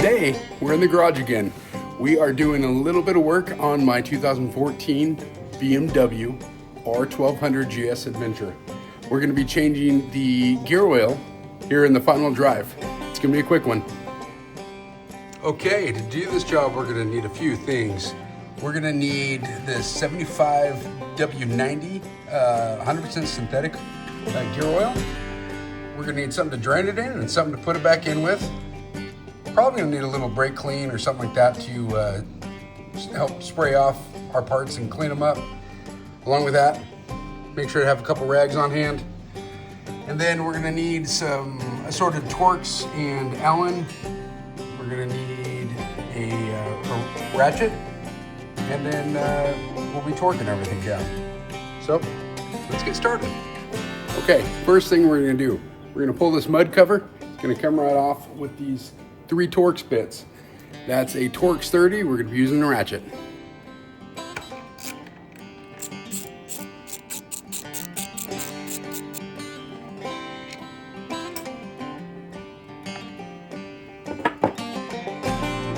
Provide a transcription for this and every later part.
Hey, we're in the garage again. We are doing a little bit of work on my 2014 BMW R1200GS Adventure. We're going to be changing the gear oil here in the final drive. It's going to be a quick one. Okay, to do this job, we're going to need a few things. We're going to need this 75 W90 100% synthetic gear oil. We're going to need something to drain it in and something to put it back in with. Probably going to need a little brake clean or something like that to help spray off our parts and clean them up. Along with that, make sure to have a couple rags on hand. And then we're going to need some assorted Torx and Allen. We're going to need a ratchet, and then we'll be torquing everything down. So let's get started. Okay, first thing we're going to do, we're going to pull this mud cover. It's going to come right off with these 3 Torx bits. That's a Torx 30. We're going to be using the ratchet.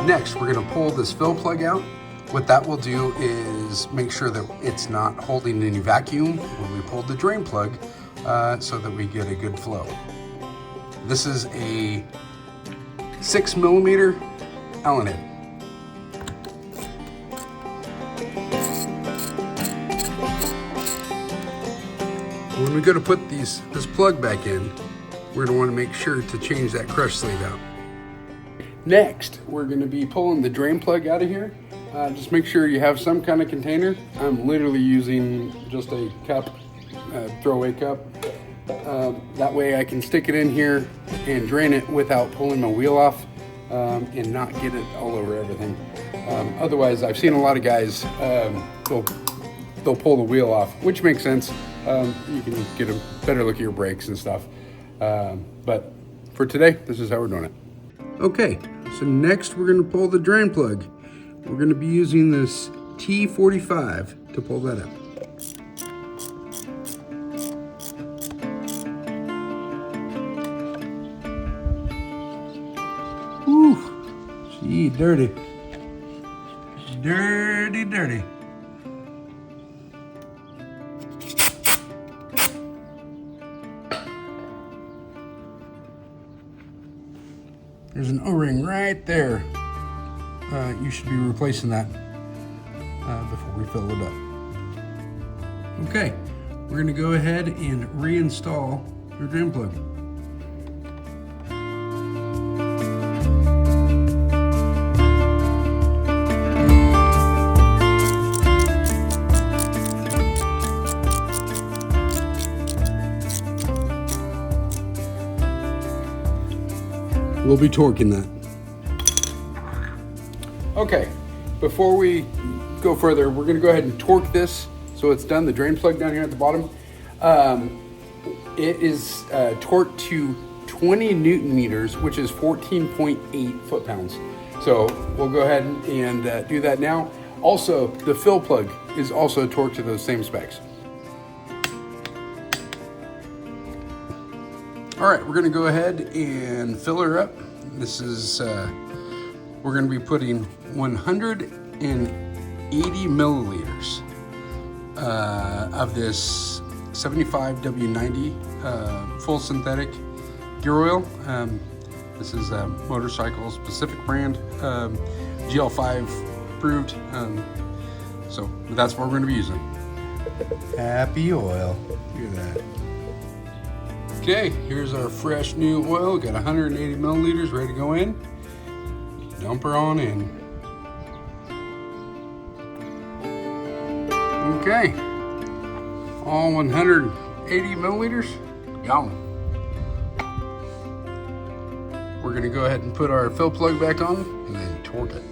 Next, we're going to pull this fill plug out. What that will do is make sure that it's not holding any vacuum when we pull the drain plug, so that we get a good flow. This is a 6mm Allen head. When we go to put this plug back in, we're going to want to make sure to change that crush sleeve out. Next, we're going to be pulling the drain plug out of here. Just make sure you have some kind of container. I'm literally using just a cup, throwaway cup. That way I can stick it in here and drain it without pulling my wheel off and not get it all over everything. Otherwise, I've seen a lot of guys, they'll pull the wheel off, which makes sense. You can get a better look at your brakes and stuff. But for today, this is how we're doing it. Okay, so next we're going to pull the drain plug. We're going to be using this T45 to pull that up. Whew, gee, dirty. Dirty, dirty. There's an O-ring right there. You should be replacing that before we fill it up. Okay, we're going to go ahead and reinstall your drain plug. We'll be torquing that. Okay, before we go further, we're going to go ahead and torque this so it's done. The drain plug down here at the bottom. It is torqued to 20 Newton meters, which is 14.8 foot-pounds. So we'll go ahead and do that now. Also, the fill plug is also torqued to those same specs. All right, we're going to go ahead and fill her up. This is, we're going to be putting 180 milliliters of this 75 W90 full synthetic gear oil. This is a motorcycle specific brand, GL5 approved. So that's what we're going to be using. Happy oil. Look at that. Okay, here's our fresh new oil. Got 180 milliliters ready to go in. Dump her on in. Okay, all 180 milliliters gone. We're gonna go ahead and put our fill plug back on and then torque it.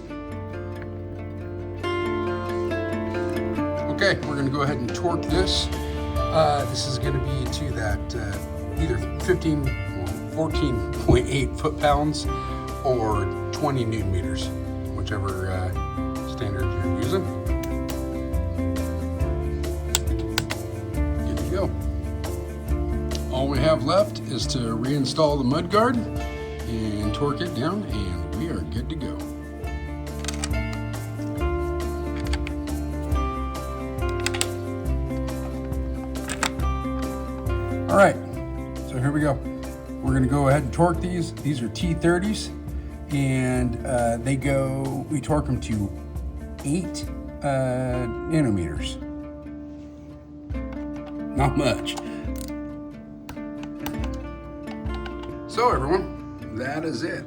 Okay, we're gonna go ahead and torque this. This is gonna be to that either 14.8 foot-pounds or 20 Newton meters, whichever standard you're using. Good to go. All we have left is to reinstall the mud guard and torque it down, and we are good to go. All right, so here we go. We're gonna go ahead and torque these. These are T30s, and we torque them to 8 nanometers. Not much. So everyone, that is it.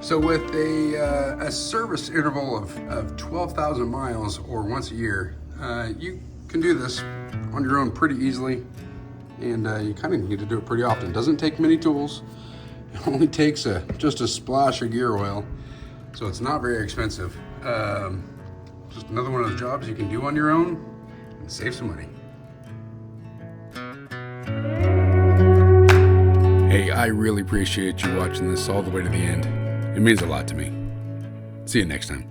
So with a service interval of 12,000 miles or once a year, you can do this on your own pretty easily, and you kind of need to do it pretty often. It doesn't take many tools. It only takes just a splash of gear oil, so it's not very expensive. Just another one of those jobs you can do on your own and save some money. Hey, I really appreciate you watching this all the way to the end. It means a lot to me. See you next time.